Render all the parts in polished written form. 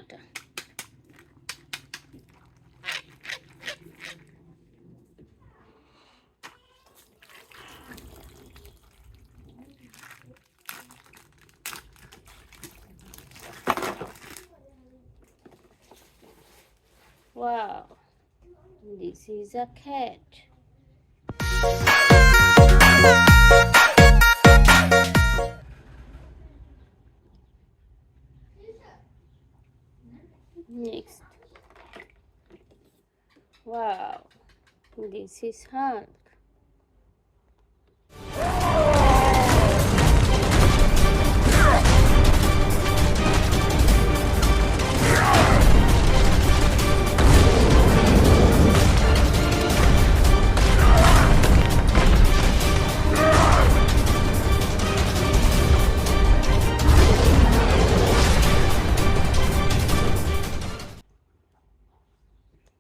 Tata. Wow, this is a cat. Next. Wow, this is Hulk.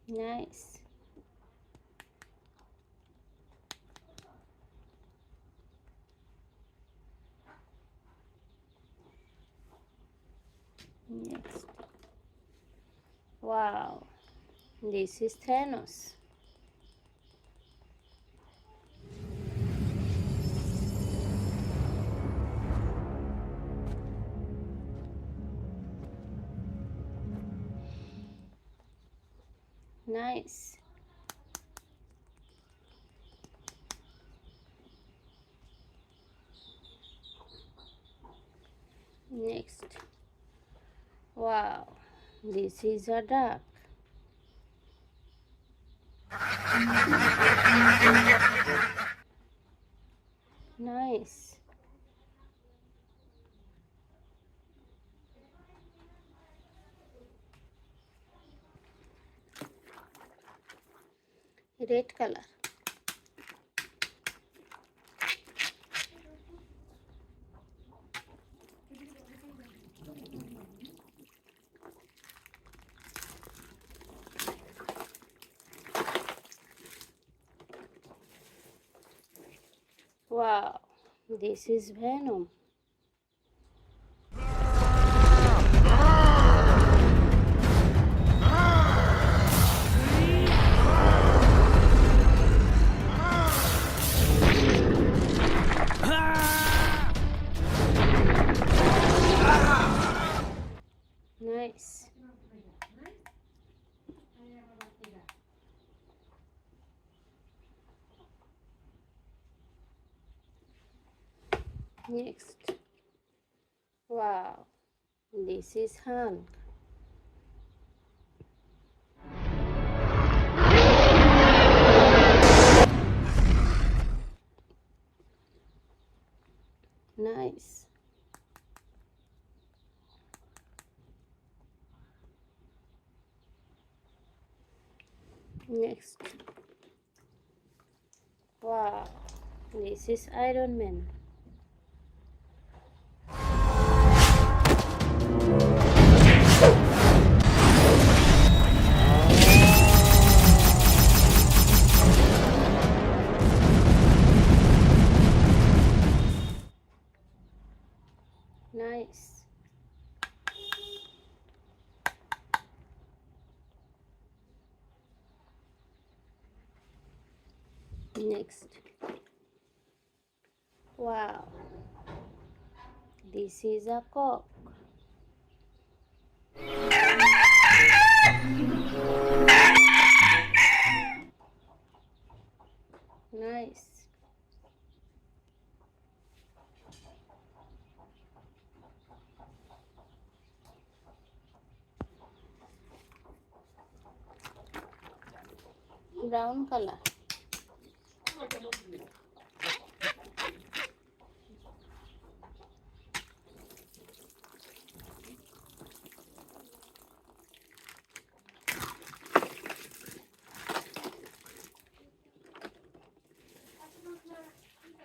Nice. Next. Wow, this is Thanos. Nice. Next. Wow, this is a duck. Nice. Red color. Wow, this is Venom. Nice. Next. Wow, this is Hulk. Nice. Next. Wow, this is Iron Man. Nice. Next. Wow, this is a cock. Nice. Brown color.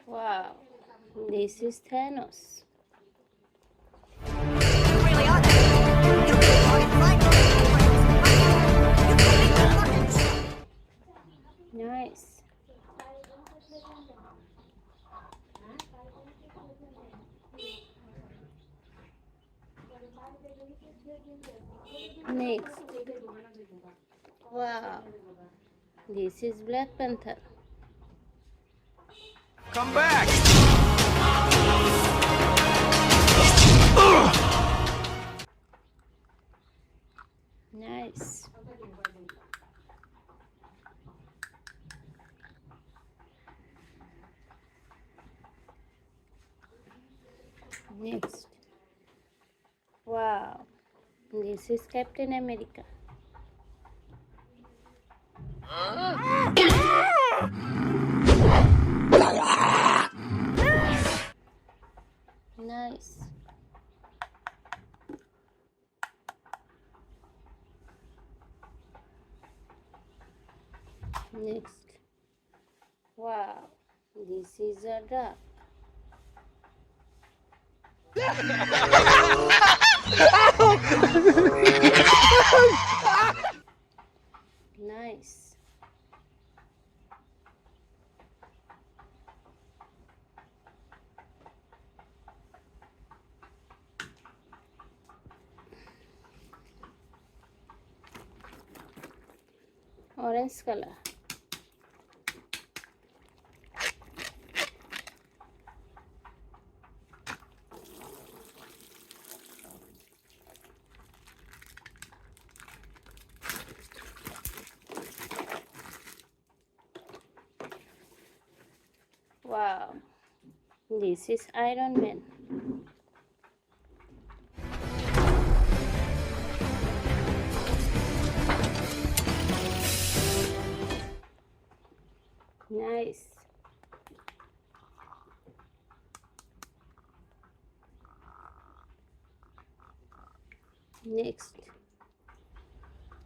Wow, this is Thanos. Nice. Next. Wow. This is Black Panther. Come back! Nice. Next. Wow. This is Captain America. Nice. Next. Wow. This is a duck. Nice. Orange color. Wow. This is Iron Man. Nice. Next.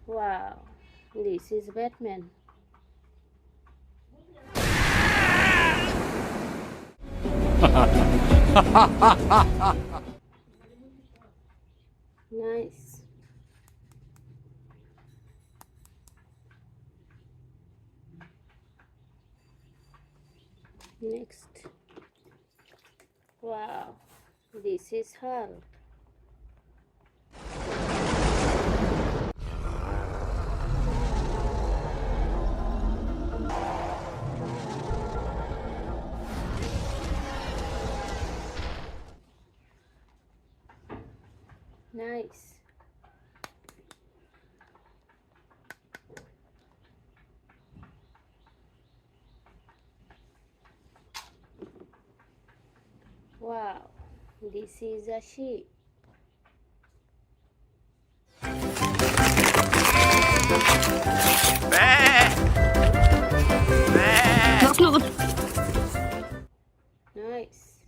Wow. This is Batman. Nice. Next. Wow. This is Hulk. Nice. Wow, this is a sheep. Nice.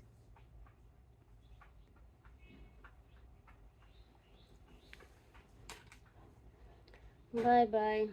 Bye bye.